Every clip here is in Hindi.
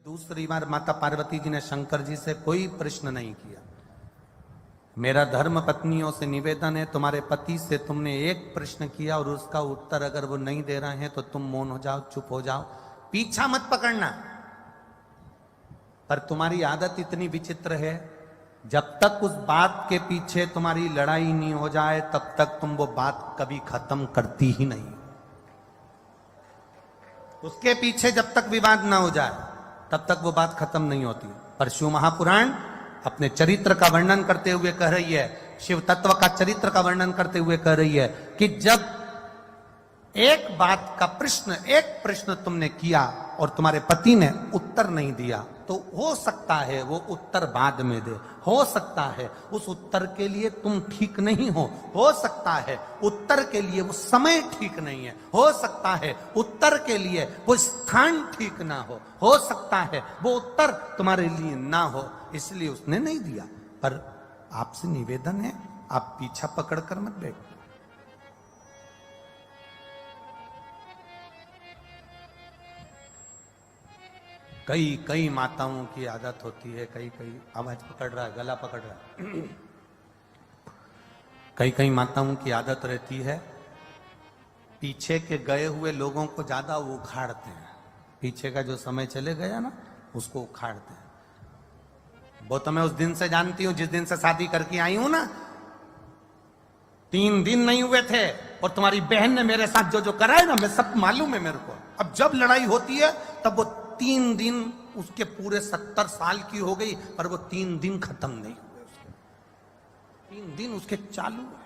दूसरी बार माता पार्वती जी ने शंकर जी से कोई प्रश्न नहीं किया। मेरा धर्म पत्नियों से निवेदन है, तुम्हारे पति से तुमने एक प्रश्न किया और उसका उत्तर अगर वो नहीं दे रहे हैं तो तुम मौन हो जाओ, चुप हो जाओ, पीछा मत पकड़ना। पर तुम्हारी आदत इतनी विचित्र है, जब तक उस बात के पीछे तुम्हारी लड़ाई नहीं हो जाए तब तक तुम वो बात कभी खत्म करती ही नहीं। उसके पीछे जब तक विवाद ना हो जाए तब तक वो बात खत्म नहीं होती। पर शिव महापुराण अपने चरित्र का वर्णन करते हुए कह रही है, शिव तत्व का चरित्र का वर्णन करते हुए कह रही है कि जब एक बात का प्रश्न, एक प्रश्न तुमने किया और तुम्हारे पति ने उत्तर नहीं दिया तो हो सकता है वो उत्तर बाद में दे, हो सकता है उस उत्तर के लिए तुम ठीक नहीं हो सकता है उत्तर के लिए वो समय ठीक नहीं है, हो सकता है उत्तर के लिए वो स्थान ठीक ना हो सकता है वो उत्तर तुम्हारे लिए ना हो, इसलिए उसने नहीं दिया। पर आपसे निवेदन है, आप पीछा पकड़कर मत बैठो। कई माताओं की आदत होती है, कई आवाज पकड़ रहा है, गला पकड़ रहा है, कई माताओं की आदत रहती है पीछे के गए हुए लोगों को ज्यादा उखाड़ते हैं। पीछे का जो समय चले गया ना उसको उखाड़ते हैं। वो तो मैं उस दिन से जानती हूं जिस दिन से शादी करके आई हूं ना, 3 दिन नहीं हुए थे और तुम्हारी बहन ने मेरे साथ जो जो करा है ना, मैं सब मालूम है मेरे को। अब जब लड़ाई होती है तब वो 3 दिन, उसके पूरे 70 साल की हो गई पर वो 3 दिन खत्म नहीं हुए, उसके 3 दिन उसके चालू है।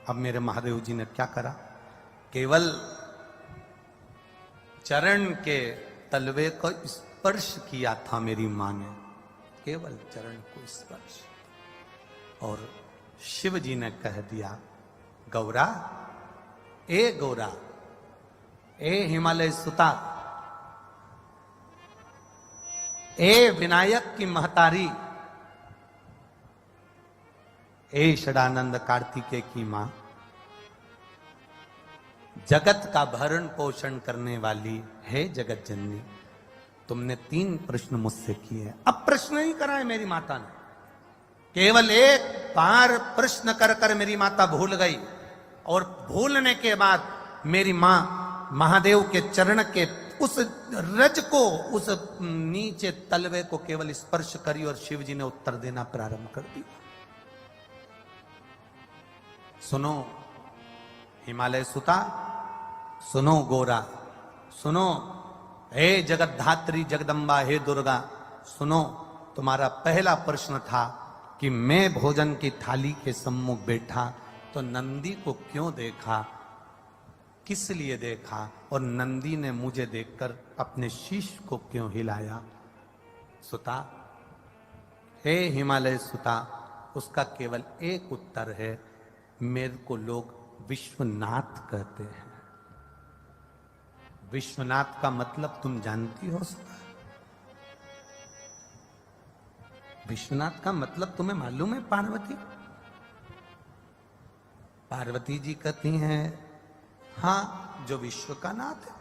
अब मेरे महादेव जी ने क्या करा, केवल चरण के तलवे को स्पर्श किया था मेरी मां ने, केवल चरण को स्पर्श, और शिव जी ने कह दिया, गौरा, ए गौरा, ए हिमालय सुता, ए विनायक की महतारी, ए षडानंद कार्तिकेय की मां, जगत का भरण पोषण करने वाली है जगत जननी, तुमने 3 प्रश्न मुझसे किए। अब प्रश्न ही करा है मेरी माता ने, केवल एक बार प्रश्न कर कर मेरी माता भूल गई और भूलने के बाद मेरी मां महादेव के चरण के उस रज को, उस नीचे तलवे को केवल स्पर्श करी और शिव जी ने उत्तर देना प्रारंभ कर दिया। सुनो हिमालय सुता, सुनो गोरा, सुनो हे जगत धात्री जगदम्बा, हे दुर्गा, सुनो, तुम्हारा पहला प्रश्न था कि मैं भोजन की थाली के सम्मुख बैठा तो नंदी को क्यों देखा, किस लिए देखा, और नंदी ने मुझे देखकर अपने शीश को क्यों हिलाया। सुता, हे हिमालय सुता, उसका केवल एक उत्तर है, मेरे को लोग विश्वनाथ कहते हैं। विश्वनाथ का मतलब तुम जानती हो सुता? विश्वनाथ का मतलब तुम्हें मालूम है पार्वती? पार्वती जी कहती हैं, हां, जो विश्व का नाथ है।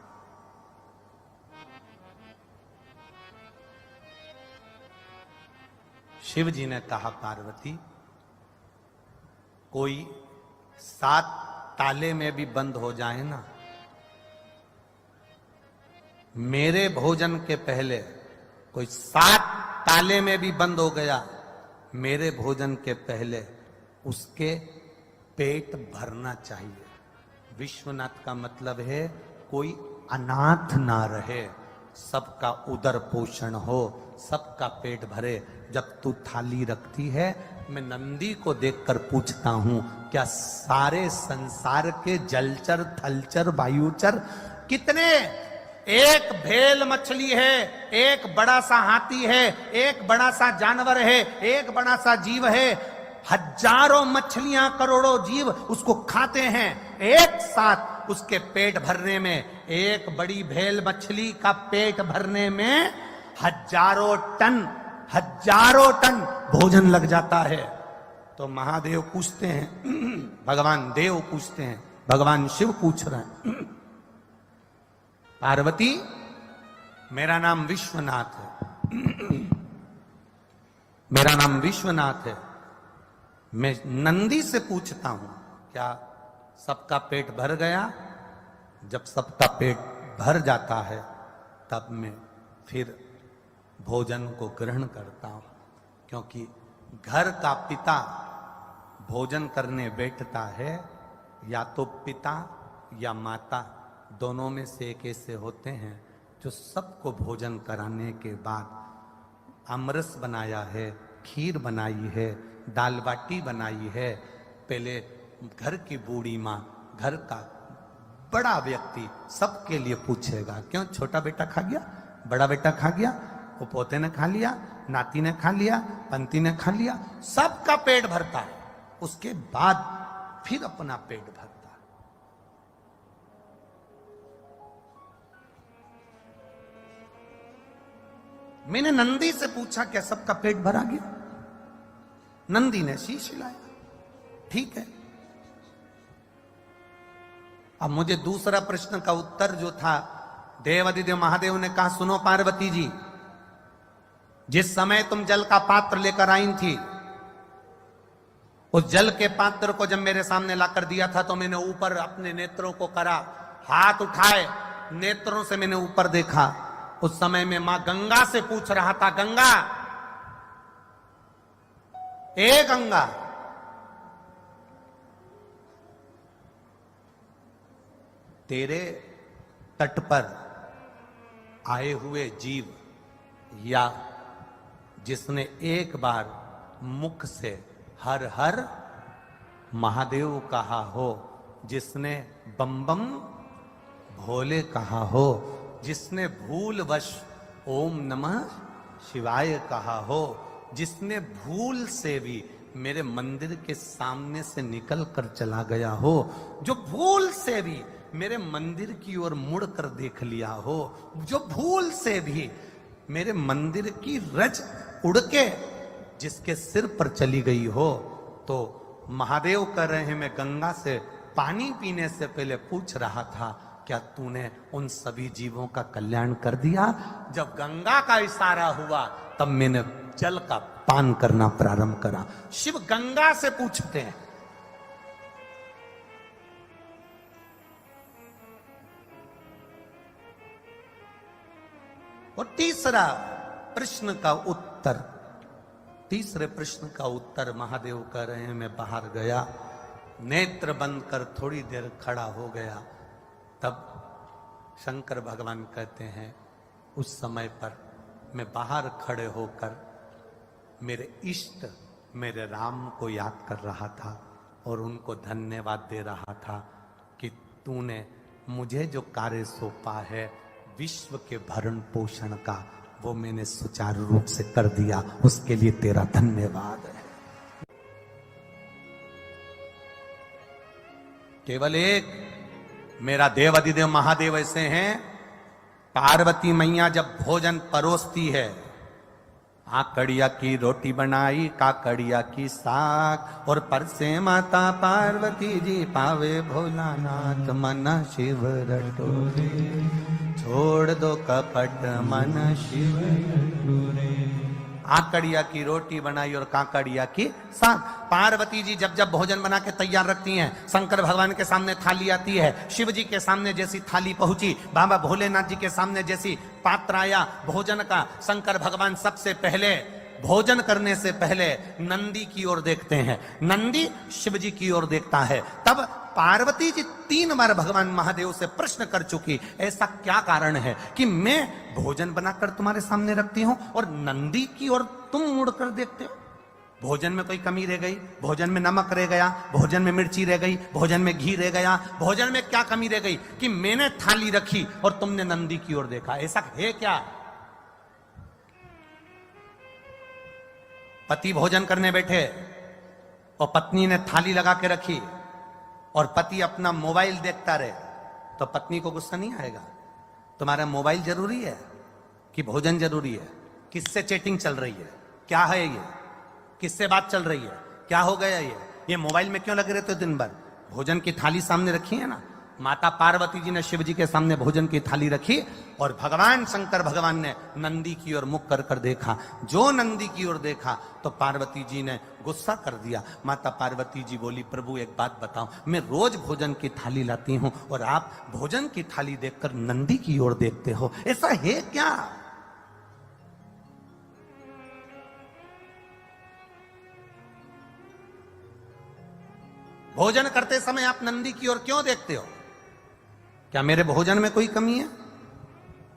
शिव जी ने कहा, पार्वती, कोई 7 ताले में भी बंद हो जाए ना, मेरे भोजन के पहले कोई 7 ताले में भी बंद हो गया, मेरे भोजन के पहले उसके पेट भरना चाहिए। विश्वनाथ का मतलब है कोई अनाथ ना रहे, सबका उदर पोषण हो, सबका पेट भरे। जब तू थाली रखती है, मैं नंदी को देखकर पूछता हूं, क्या सारे संसार के जलचर, थलचर, वायुचर कितने, एक भेल मछली है, एक बड़ा सा हाथी है, एक बड़ा सा जानवर है, एक बड़ा सा जीव है, हजारों मछलियां, करोड़ों जीव उसको खाते हैं, एक साथ उसके पेट भरने में, एक बड़ी भेल मछली का पेट भरने में हजारों टन भोजन लग जाता है। तो महादेव पूछते हैं, भगवान देव पूछते हैं, भगवान शिव पूछ रहे हैं, पार्वती, मेरा नाम विश्वनाथ है, मेरा नाम विश्वनाथ है। मैं नंदी से पूछता हूं, क्या सबका पेट भर गया? जब सबका पेट भर जाता है तब मैं फिर भोजन को ग्रहण करता हूं, क्योंकि घर का पिता भोजन करने बैठता है, या तो पिता या माता, दोनों में से एक ऐसे होते हैं जो सबको भोजन कराने के बाद आमरस बनाया है, खीर बनाई है, दाल बाटी बनाई है। पहले घर की बूढ़ी माँ, घर का बड़ा व्यक्ति सबके लिए पूछेगा, क्यों छोटा बेटा खा गया, बड़ा बेटा खा गया, वो पोते ने खा लिया, नाती ने खा लिया, पंती ने खा लिया, सबका पेट भरता है। उसके बाद फिर अपना पेट भरता है। मैंने नंदी से पूछा, क्या सबका पेट भरा गया? नंदी ने शीश हिलाया, ठीक है। अब मुझे दूसरा प्रश्न का उत्तर जो था, देवादिदेव महादेव ने कहा, सुनो पार्वती जी, जिस समय तुम जल का पात्र लेकर आई थी, उस जल के पात्र को जब मेरे सामने लाकर दिया था तो मैंने ऊपर अपने नेत्रों को करा, हाथ उठाए, नेत्रों से मैंने ऊपर देखा। उस समय में मां गंगा से पूछ रहा था, गंगा, ए गंगा, तेरे तट पर आए हुए जीव, या जिसने एक बार मुख से हर हर महादेव कहा हो, जिसने बम बम भोले कहा हो, जिसने भूलवश ओम नमः शिवाय कहा हो, जिसने भूल से भी मेरे मंदिर के सामने से निकल कर चला गया हो, जो भूल से भी मेरे मंदिर की ओर मुड़ कर देख लिया हो, जो भूल से भी मेरे मंदिर की रज उड़ के जिसके सिर पर चली गई हो, तो महादेव कह रहे हैं, मैं गंगा से पानी पीने से पहले पूछ रहा था, क्या तूने उन सभी जीवों का कल्याण कर दिया? जब गंगा का इशारा हुआ तब मैंने जल का पान करना प्रारंभ करा। शिव गंगा से पूछते हैं। और तीसरा प्रश्न का उत्तर, तीसरे प्रश्न का उत्तर महादेव कह रहे हैं, मैं बाहर गया, नेत्र बंद कर थोड़ी देर खड़ा हो गया, तब शंकर भगवान कहते हैं, उस समय पर मैं बाहर खड़े होकर मेरे इष्ट मेरे राम को याद कर रहा था और उनको धन्यवाद दे रहा था कि तूने मुझे जो कार्य सौंपा है विश्व के भरण पोषण का, वो मैंने सुचारू रूप से कर दिया, उसके लिए तेरा धन्यवाद है। केवल एक मेरा देवादिदेव महादेव ऐसे हैं, पार्वती मैया जब भोजन परोसती है, आकड़िया की रोटी बनाई, काकड़िया की साग, और परसे माता पार्वती जी पावे भोलानाथ, मन शिव रटोरे, छोड़ दो कपट मन शिव रटोरे। आकड़िया की रोटी बनाई और काकड़िया की साग। पार्वती जी जब जब भोजन बना के तैयार रखती हैं, शंकर भगवान के सामने थाली आती है, शिव जी के सामने जैसी थाली पहुंची, बाबा भोलेनाथ जी के सामने जैसी पात्र आया भोजन का, शंकर भगवान सबसे पहले भोजन करने से पहले नंदी की ओर देखते हैं, नंदी शिव जी की ओर देखता है। तब पार्वती जी 3 बार भगवान महादेव से प्रश्न कर चुकी, ऐसा क्या कारण है कि मैं भोजन बनाकर तुम्हारे सामने रखती हूं और नंदी की ओर तुम मुड़कर देखते हो? भोजन में कोई कमी रह गई, भोजन में नमक रह गया, भोजन में मिर्ची रह गई, भोजन में घी रह गया, भोजन में क्या कमी रह गई कि मैंने थाली रखी और तुमने नंदी की ओर देखा? ऐसा है क्या? पति भोजन करने बैठे और पत्नी ने थाली लगा के रखी और पति अपना मोबाइल देखता रहे, तो पत्नी को गुस्सा नहीं आएगा? तुम्हारा मोबाइल जरूरी है कि भोजन जरूरी है? किससे चैटिंग चल रही है? क्या है ये? किससे बात चल रही है? क्या हो गया ये मोबाइल में क्यों लगे रहते हो दिन भर? भोजन की थाली सामने रखी है ना, माता पार्वती जी ने शिव जी के सामने भोजन की थाली रखी और भगवान शंकर भगवान ने नंदी की ओर मुख कर कर देखा। जो नंदी की ओर देखा तो पार्वती जी ने गुस्सा कर दिया। माता पार्वती जी बोली, प्रभु एक बात बताओ, मैं रोज भोजन की थाली लाती हूं और आप भोजन की थाली देखकर नंदी की ओर देखते हो, ऐसा है क्या? भोजन करते समय आप नंदी की ओर क्यों देखते हो? क्या मेरे भोजन में कोई कमी है?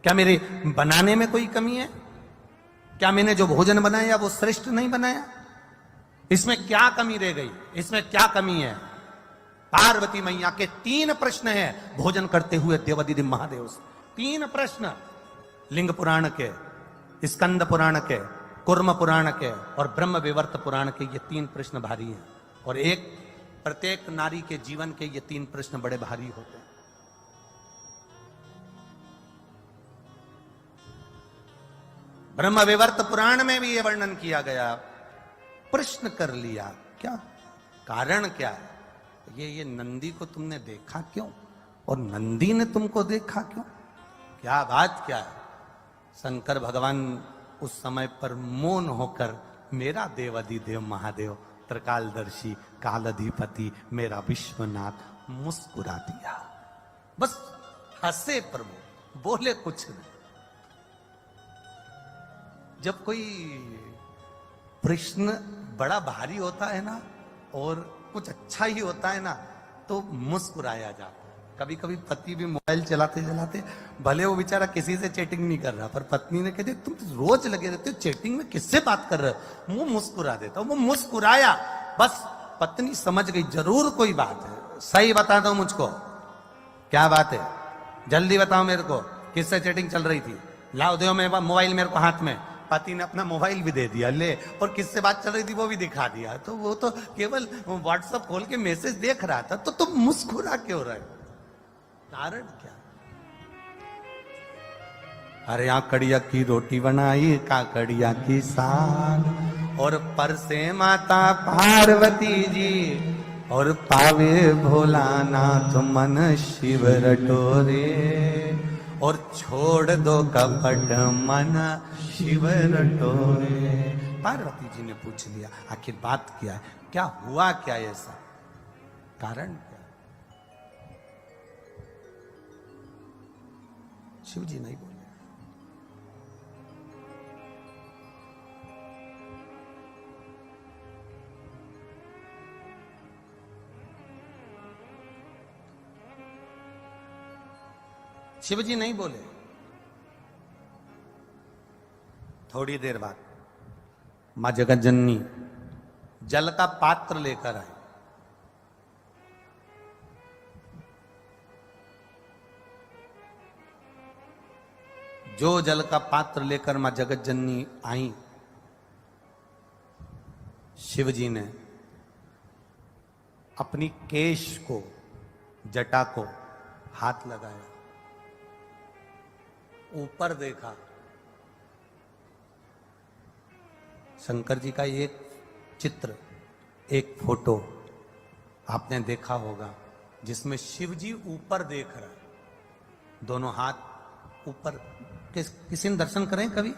क्या मेरे बनाने में कोई कमी है? क्या मैंने जो भोजन बनाया वो श्रेष्ठ नहीं बनाया? इसमें क्या कमी रह गई? इसमें क्या कमी है? पार्वती मैया के 3 प्रश्न हैं भोजन करते हुए देवादिदेव महादेव से। 3 प्रश्न, लिंग पुराण के, स्कंद पुराण के, कुर्म पुराण के और ब्रह्म विवर्त पुराण के, ये 3 प्रश्न भारी हैं। और एक प्रत्येक नारी के जीवन के ये 3 प्रश्न बड़े भारी होते हैं। ब्रह्म विवर्त पुराण में भी ये वर्णन किया गया। प्रश्न कर लिया, क्या कारण क्या है? ये नंदी को तुमने देखा क्यों और नंदी ने तुमको देखा क्यों? क्या बात क्या है? शंकर भगवान उस समय पर मौन होकर, मेरा देवादिदेव महादेव त्रिकालदर्शी कालाधिपति मेरा विश्वनाथ, मुस्कुरा दिया। बस हंसे प्रभु, बोले कुछ नहीं। जब कोई प्रश्न बड़ा भारी होता है ना और कुछ अच्छा ही होता है ना तो मुस्कुराया जाता है। कभी कभी पति भी मोबाइल चलाते चलाते, भले वो बेचारा किसी से चैटिंग नहीं कर रहा, पर पत्नी ने कह दिया तुम तो रोज लगे रहते हो चैटिंग में, किससे बात कर रहे हो? वो मुस्कुरा देता। वो मुस्कुराया, बस पत्नी समझ गई जरूर कोई बात है। सही बता दो मुझको, क्या बात है? जल्दी बताओ मेरे को, किससे चैटिंग चल रही थी? लाओ दो मैं मोबाइल मेरे को हाथ में। पति ने अपना मोबाइल भी दे दिया, ले, और किससे बात चल रही थी वो भी दिखा दिया। तो वो तो केवल व्हाट्सएप खोल के मैसेज देख रहा था, तो तुम मुस्कुरा क्यों रहे? कारण क्या? अरे कड़िया की रोटी बनाई, काकड़िया की साग, और परसे माता पार्वती जी, और पावे भोलानाथ मन शिव रटोरे, और छोड़ दो कपट मन शिव रटोरे। पार्वती जी ने पूछ लिया, आखिर बात क्या है? क्या हुआ? क्या ऐसा कारण क्या? शिव जी नहीं बोले। शिव जी नहीं बोले। थोड़ी देर बाद मां जगत जननी जल का पात्र लेकर आई। जो जल का पात्र लेकर मां जगत जननी आई, शिव जी ने अपनी केश को, जटा को हाथ लगाया, ऊपर देखा। शंकर जी का एक चित्र, एक फोटो आपने देखा होगा जिसमें शिव जी ऊपर देख रहा है, दोनों हाथ ऊपर। किसी ने दर्शन करें कभी?